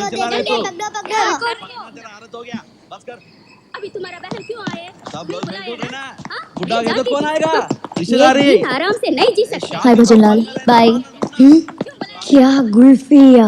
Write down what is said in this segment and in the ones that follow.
अभी तुम्हारा बहन क्यों आए? सब लोग मिलकर रहना। बुड्ढा के तो कौन आएगा? रिश्तेदारी आराम से नहीं जी सकते। हाय भजनलाल बाय। क्या गुल्फिया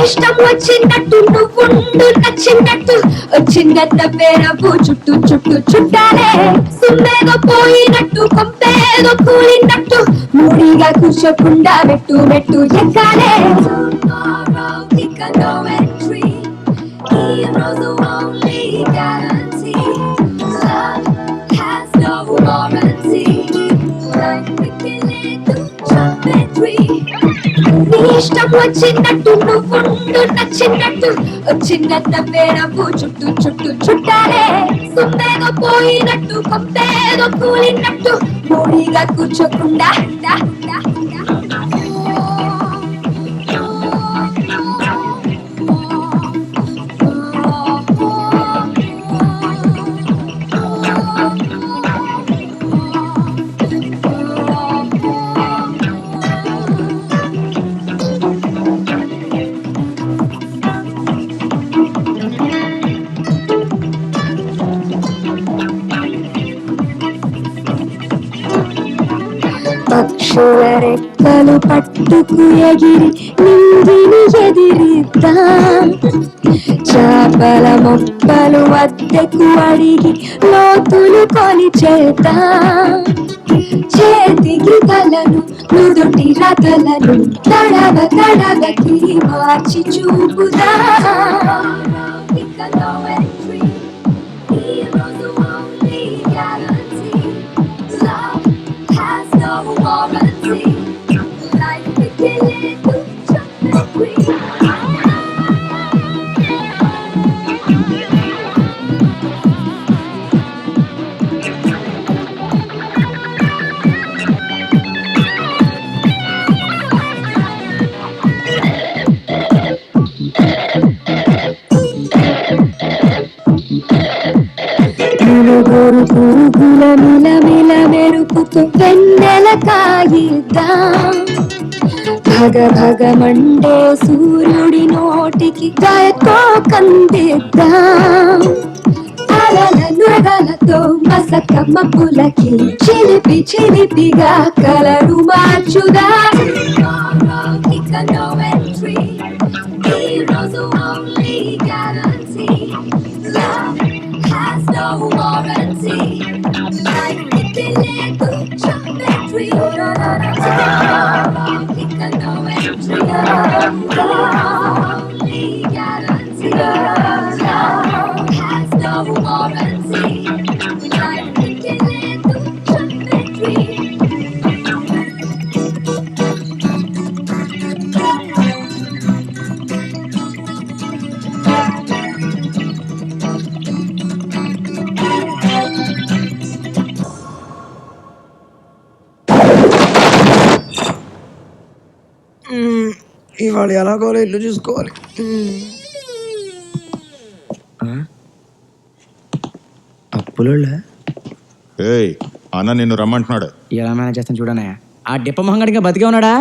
ఇష్టం వచ్చినట్టు నువ్వుండు నచ్చినట్టు వచ్చిందన్న పేరవు చుట్టూ చుట్టూ చుట్టాలే సుమ్మేదో పోయినట్టు కొంపేదో కూలినట్టు మూడిగా కూర్చోకుండా మెట్టు మెట్టు ఎక్కాలే ఇష్టం వచ్చినట్టు నువ్వుండు నచ్చినట్టు వచ్చినన్న పేరవు చుట్టూ చుట్టూ చుట్టాలే సుమ్మేదో పోయినట్టు కొంపేదో కూలినట్టు మూడిగా కూర్చోకుండా పక్షుల రెక్కలు పట్టుకు ఎగిరి నింగిని ఎదిరిద్దాం చేపల మొక్కలు వద్దకు అడిగి లోతులు కొలిచేద్దాం చేతికి కలను నుదుటి రకలను తడవ తడవకి మార్చి చూపుదాం పురుగోరు పురుగుల మిలమిల మెరుపుతో వెన్నెల కాయిద్దాం భగ భగ మండే సూర్యుడి నోటికి గాయతో కందిద్దాం అలల నురగలతో మసక మబ్బులకి చిలిపి చిలిపిగా కలరు మార్చుదాం ఇవాళ ఎలాగో ఇల్లు చూసుకోవాలి. అప్పులో అన్న నిన్ను రమ్మంటున్నాడు. ఎలా మేనేజ్ చేస్తాను చూడనే. ఆ డిప్ప మొహంగడిగా బతికే ఉన్నాడా?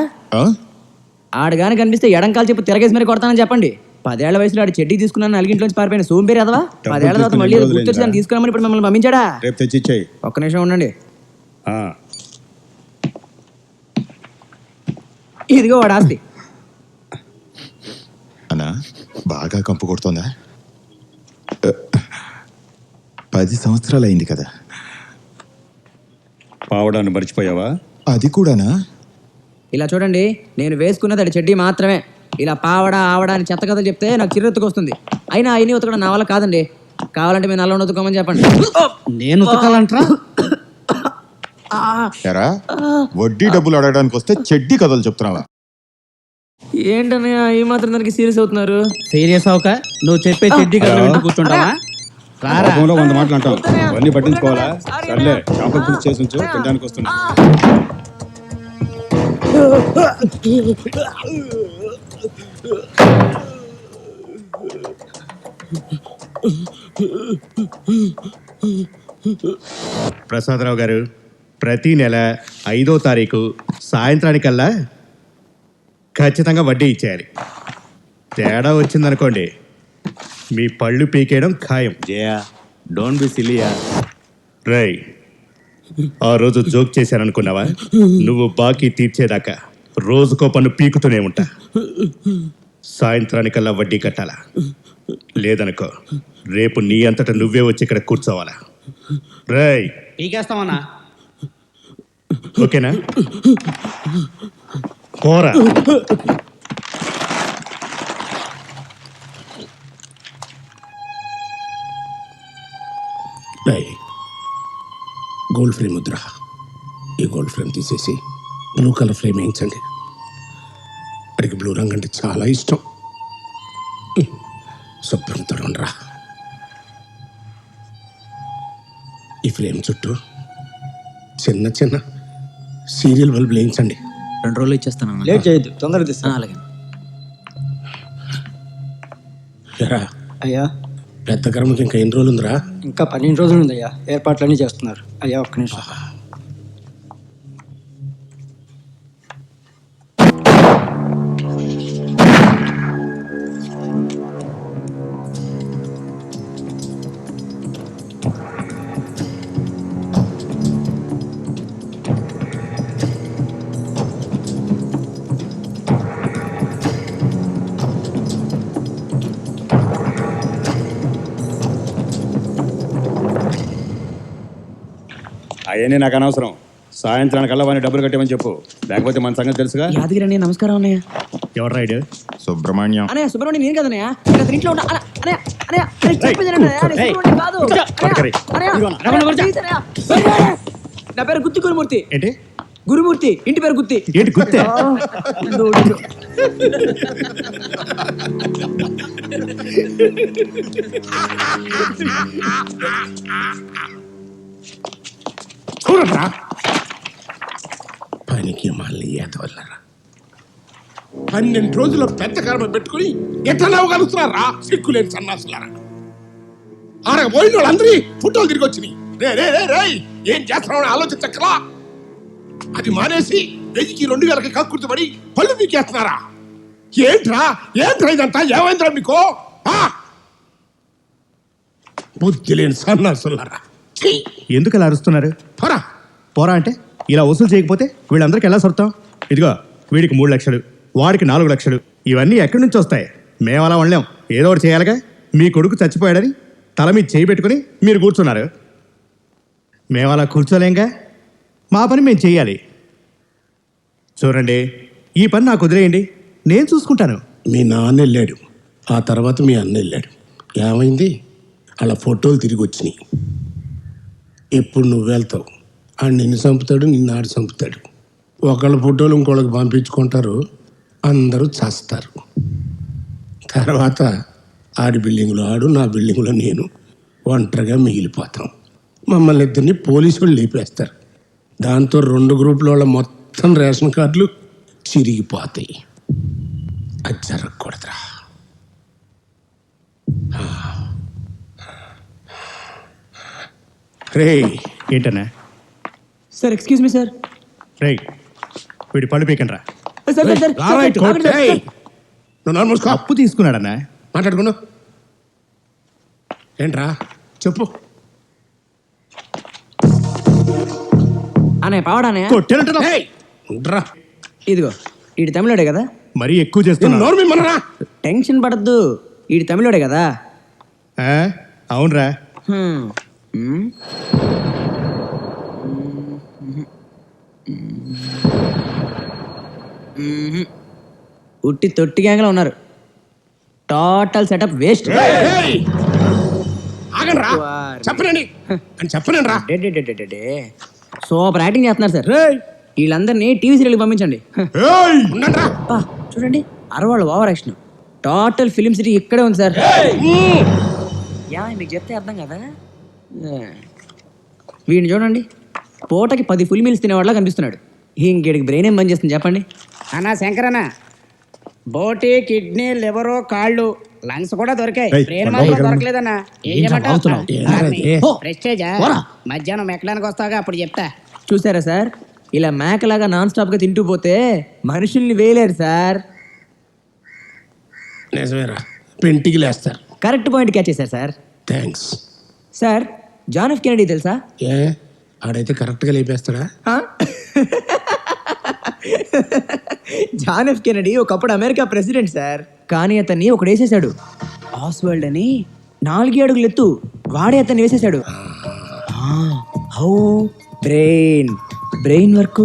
ఆడుగాని కనిపిస్తే ఎడం కాలు చెప్పి తిరగేసి మరి కొడతానని చెప్పండి. 10 ఏళ్ల వయసులో ఆడు చెడ్డీ తీసుకున్నాను నలిగింట్లోంచి పారిపోయిన సోంబేరి అదవా 10 ఏళ్ల తర్వాత మళ్ళీ గుర్తొచ్చి దాన్ని తీసుకురామని ఇప్పుడు మిమ్మల్ని పంపించాడా? రేపు తెచ్చిచ్చాయి. ఒక్క నిమిషం ఉండండి. ఇదిగో వాడు ఆస్తి. అన్నా బాగా కంపు కొడుతోందా? 10 సంవత్సరాలు అయింది కదా. పావడాన్ని మర్చిపోయావా? అది కూడానా? ఇలా చూడండి, నేను వేసుకున్నది అది చెడ్డీ మాత్రమే. ఇలా పావడా ఆవడా అని చెత్త కథలు చెప్తే నాకు చిరెత్తుకు వస్తుంది. అయినా అయినా ఉతకడం నా వల్ల కాదండి. కావాలంటే మీరు నల్ల ఉతుకోమని చెప్పండి. నేను ఉతకాలంటరా? వడ్డీ డబ్బులు అడగడానికి వస్తే చెడ్డీ కథలు చెప్తున్నావా? ఏంటన్నయ్య ఈ మాత్రం దానికి సీరియస్ అవుతున్నారు? సీరియస్ అవక నువ్వు చెప్పే చెడ్డీ కథలు వింటూ కూర్చుంటావా? రారా. కోపంలో 100 మాటలు అంటాం, అవన్నీ పట్టించుకోవాలా? సర్లే, చేపల పులుసు చేసి ఉంచు, తినడానికి వస్తున్నా. ప్రసాదరావు గారు, ప్రతి నెల 5వ తారీఖు సాయంత్రానికల్లా ఖచ్చితంగా వడ్డీ ఇచ్చేయాలి. తేడా వచ్చిందనుకోండి మీ పళ్ళు పీకేయడం ఖాయం. జయా, డోంట్ బి సిలియా. రై, ఆ రోజు జోక్ చేశాననుకున్నావా? నువ్వు బాకీ తీర్చేదాకా రోజుకో పన్ను పీకుతూనే ఉంటా. సాయంత్రానికల్లా వడ్డీ కట్టాలా, లేదనుకో రేపు నీ అంతటా నువ్వే వచ్చి ఇక్కడ కూర్చోవాలా. రై, పీకేస్తామన్నా. ఓకేనా? పోరా. Gold frame Mudra. ఈ గోల్డ్ ఫ్రేమ్ తీసేసి బ్లూ కలర్ ఫ్రేమ్ వేయించండి. వాడికి బ్లూ రంగు అంటే చాలా ఇష్టం. శుభ్రం తొడండ్రా. ఈ ఫ్రేమ్ చుట్టూ చిన్న చిన్న సీరియల్ బల్బులు వేయించండి. 2 రోజులు ఇచ్చేస్తాను. లేట్ చేయొద్దు, తొందరగా తీస్తా. అలాగే ఎరా, అయ్యా పెద్ద కర్మకి ఇంకా ఎన్ని రోజులు ఉందిరా? ఇంకా 12 రోజులు ఉందయ్యా, ఏర్పాట్లన్నీ చేస్తున్నారు. అయ్యా ఒక్క నిమిషం. అవన్నీ నాకు అనవసరం. సాయంత్రానికల్లా వాడిని డబ్బులు కట్టేమని చెప్పు, లేకపోతే మన సంగతి తెలుసుగా. యాదగిరి అన్నయ్య నమస్కారం అన్నయ్య. ఎవరు రైడ్? సుబ్రహ్మణ్యం. అన్నయ్య సుబ్రహ్మణ్యం నేను కదన్నయ్య, ఇక్కడ ఇంట్లో ఉంటా. అన్నయ్య అన్నయ్య అన్నయ్య చెప్పేది వినండి అన్నయ్య, నేను సుబ్రహ్మణ్యం కాదు. పట్టుకరి. అన్నయ్య, ప్లీజ్ అన్నయ్య. నా పేరు గుత్తి గురుమూర్తి. ఏంటి గురుమూర్తి, ఇంటి పేరు గుత్తి. ఏంటి గుర్తే? చూడరా, పనికి మళ్ళీ ఏదవల్లరా. 12 రోజుల పెద్ద కర్మ పెట్టుకుని ఎట్లా నవ్వగలుగుతున్నారా? సిక్కులేని సన్నాసులారా. పోయిన వాళ్ళందరి ఫోటోలు తిరిగి వచ్చినాయి. ఏం చేస్తున్నామని ఆలోచించక్కలా. అది మానేసి 1000కి 2000కి కక్కుర్తిపడి పళ్ళు పీకేస్తున్నారా? ఏంట్రా ఇదంతా? ఏమైందిరా మీకు? బుద్ధి లేని సన్నాసులారా. ఎందుకు అలా అరుస్తున్నారు? పోరా. పోరా అంటే ఇలా వసూలు చేయకపోతే వీళ్ళందరికీ ఎలా సొడతాం? ఇదిగో, వీడికి 3 లక్షలు, వాడికి 4 లక్షలు. ఇవన్నీ ఎక్కడి నుంచి వస్తాయి? మేము అలా ఉండలేం, ఏదో ఒకటి చేయాలిగా. మీ కొడుకు చచ్చిపోయాడని తల మీద చేయి పెట్టుకుని మీరు కూర్చున్నారు. మేము అలా కూర్చోలేంగా, మా పని మేము చెయ్యాలి. చూడండి, ఈ పని నాకు వదిలేయండి, నేను చూసుకుంటాను. మీ నాన్న వెళ్ళాడు, ఆ తర్వాత మీ అన్న వెళ్ళాడు. ఏమైంది? అలా ఫోటోలు తిరిగి వచ్చినాయి. ఇప్పుడు నువ్వు వెళ్తావు, ఆడు నిన్ను చంపుతాడు, నిన్ను ఆడు చంపుతాడు. ఒకళ్ళ ఫోటోలు ఇంకోళ్ళకి పంపించుకుంటారు, అందరూ చేస్తారు. తర్వాత ఆడి బిల్డింగ్లో ఆడు, నా బిల్డింగ్లో నేను ఒంటరిగా మిగిలిపోతాం. మమ్మల్ని ఇద్దరిని పోలీసులు లేపేస్తారు. దాంతో 2 గ్రూపుల వాళ్ళ మొత్తం రేషన్ కార్డులు చిరిగిపోతాయి. అది జరగకూడదురా. రే, ఏంటన్నా? Sir excuse me sir. రే, వీడి పళ్ళు పీకండి రా. సార్ సార్ సార్ ఆగండి సార్. ఏయ్, నువ్వు నార్మల్ మూసుకో. అప్పు తీసుకున్నాడన్నా. మాట్లాడుకున్నావు ఏంట్రా? చెప్పు. అన్నయ్య పావడానే కొట్టానంటున్నా. ఏయ్, ఉండరా. ఇదిగో, ఈడు తమిళోడే కదా. మరీ ఎక్కువ నేను చేస్తున్నా. నోరు మిమ్మల్ని. టెన్షన్ పడద్దు, ఈడు తమిళోడే కదా. అవునరా. హ్మ్. హ్మ్. ఉట్టి తొట్టి గ్యాంగ్లో ఉన్నారు. Total setup waste. ఆగండి రా, చెప్పనండి అని చెప్పనండి రా. సూపర్ యాక్టింగ్ చేస్తున్నారు సార్. వీళ్ళందరినీ టీవీ సీరియల్కి పంపించండి. ఉండండి రా. అబ్బా, చూడండి అరవాళ్ళు over action. Total film city ఇక్కడే ఉంది సార్. యా మీకు చెప్తే అర్థం కదా. వీడిని చూడండి, పూటకి 10 ఫుల్ మీల్స్ తినేవాళ్ళ కనిపిస్తున్నాడు. ఇంకేడికి బ్రెయిన్ ఏం పని చేస్తుంది చెప్పండి. అన్నా శంకరన్న, బోటి, కిడ్నీ, లివరు, కాళ్ళు, లంగ్స్ కూడా దొరికాయి. ఏయ్, బ్రెయిన్ మన మాత్రం దగ్గర దొరకలేదన్నా. ఏం ఏంట్రా చేయమంటావ్? వాగుతున్నావ్? ఆర్మీ. ఓ. ప్రెస్టేజా? పోరా. మధ్యాహ్నం మెక్కడానికి వస్తాగా, అప్పుడు చెప్తా. చూసారా సార్, ఇలా మేకలాగా నాన్ స్టాప్గా తింటూ పోతే మనుషుల్ని వేయలేరు సార్. నిజమేరా, పెంటికి లేస్తారు. కరెక్ట్ పాయింట్ క్యాచ్ చేశారు sir. Thanks. Sir John F Kennedy తెలుసా? ఏ ఆడైతే కరెక్ట్గా లేపేస్తాడా? జాన్ ఎఫ్ కెనడీ ఒకప్పుడు అమెరికా ప్రెసిడెంట్ సార్. కానీ అతన్ని ఒకడు వేసేసాడు. ఆస్వల్డ్ అని 4 అడుగులు ఎత్తు, వాడే అతన్ని వేసేసాడు. హౌ బ్రెయిన్ వర్క్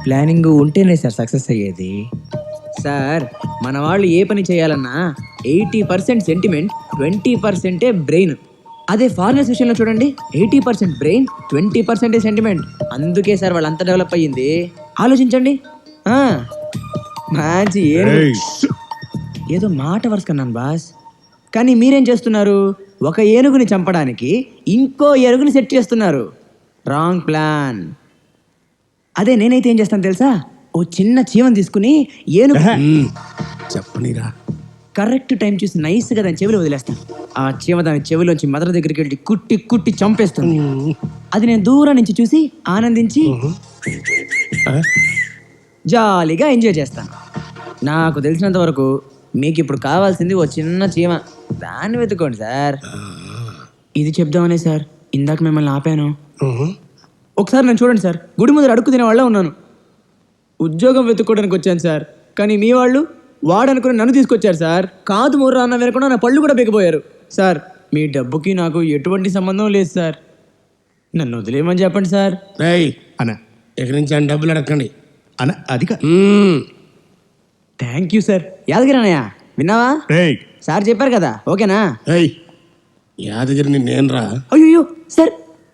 ప్లానింగ్ ఉంటేనే సార్ సక్సెస్ అయ్యేది. సార్ మన వాళ్ళు ఏ పని చేయాలన్నా 80% సెంటిమెంట్, 20% బ్రెయిన్. అదే ఫారినర్స్ విషయంలో చూడండి, 80% బ్రెయిన్, 20% సెంటిమెంట్. అందుకే సార్ వాళ్ళు అంత డెవలప్ అయ్యింది. ఆలోచించండి. మంచి ఏదో మాట వరుస కన్నాను బాస్. కానీ మీరేం చేస్తున్నారు? ఒక ఏనుగుని చంపడానికి ఇంకో ఏనుగుని సెట్ చేస్తున్నారు. Wrong plan. అదే నేనైతే ఏం చేస్తాను తెలుసా? ఓ చిన్న చీమని తీసుకుని ఏనుగు చెప్పనిరా. కరెక్ట్ టైం చూసి నైస్గా దాని చెవిలో వదిలేస్తాను. ఆ చీమ దాని చెవిలోంచి మదర్ దగ్గరికి వెళ్ళి కుట్టి కుట్టి చంపేస్తుంది. అది నేను దూరం నుంచి చూసి ఆనందించి జాలీగా ఎంజాయ్ చేస్తాను. నాకు తెలిసినంత వరకు మీకు ఇప్పుడు కావాల్సింది ఓ చిన్న చీమ, దాన్ని వెతుక్కోండి సార్. ఇది చెప్దామనే సార్ ఇందాక మిమ్మల్ని ఆపాను. ఒకసారి నేను చూడండి సార్, గుడి ముందర అడుక్కు తినే వాళ్ళ ఉన్నాను. ఉద్యోగం వెతుక్కోవడానికి వచ్చాను సార్. కానీ మీ వాళ్ళు వాడనుకుని నన్ను తీసుకొచ్చారు సార్. కాదు ముర్రా అన్న వినకుండా నా పళ్ళు కూడా బిగిపోయారు సార్. మీ డబ్బుకి నాకు ఎటువంటి సంబంధం లేదు సార్. నన్ను వదిలేయమని చెప్పండి సార్. రేయ్ అన్న ఇక్కడి నుంచి ఆయన డబ్బులు అడగండి. అన్న అది థ్యాంక్ యూ సార్. యాదగిరి అన్నయ్య విన్నావా? రేయ్ సార్ చెప్పారు కదా, ఓకేనా? ఏయ్ యాదగిరిని నేనురా. అయ్యో సార్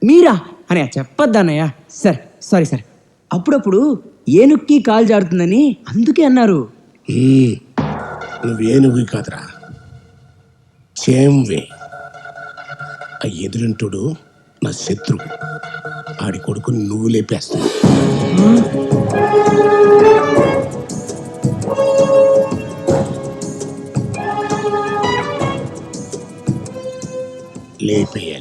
మీరా అన్నయ్య? చెప్పొద్దా అన్నయ్య? Sir sorry sir. అప్పుడప్పుడు ఏనుక్కి కాలు జారుతుందని అందుకే అన్నారు. నువ్వేనుగు కాదురా, చేమ్వే. ఆ ఎదురింటుడు నా శత్రువు. ఆడి కొడుకుని నువ్వు లేపేస్తావు. లేపేయ.